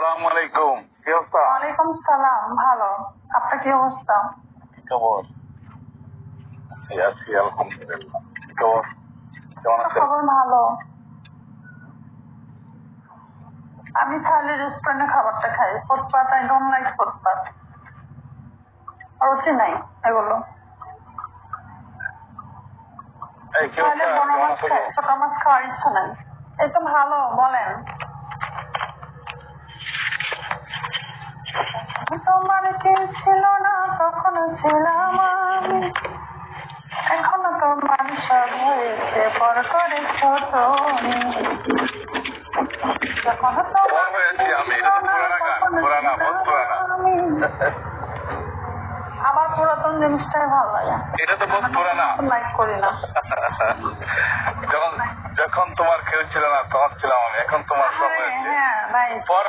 আসসালামু আলাইকুম, কি অবস্থা? ওয়ালাইকুম সালাম, ভালো। আপনার কি অবস্থা? কি খবর? আছি আলহামদুলিল্লাহ। কি খবর? কেমন আছেন? খবর ভালো। আমি খালি রেস্টুরেন্টে খাবারটা খাই। ফুটপাত, আই ডোন্ট লাইক ফুটপাত। রুচি নাই এগুলো। এই কি তাহলে অবস্থা? বড় কেমন মাছ আছো? খাই, ছোট মাছ খাওয়ার ইচ্ছা নাই। এই তো ভালো, বলেন। তোমার কেউ ছিল না, তখন ছিলাম আমি। এখনো তোমার সব হয়েছে, পর করেছ তুমি। যখন তোমার বড় হয়েছি আমি, এটা তো পুরানা গান, পুরানা, বহুত পুরানা। আমার পুরাতন জিনিসটাই ভালো লাগে। এটা তো বহুত পুরানা। লাইক করি না। যখন যখন তোমার কেউ ছিল না তখন ছিলাম আমি, এখন তোমার সব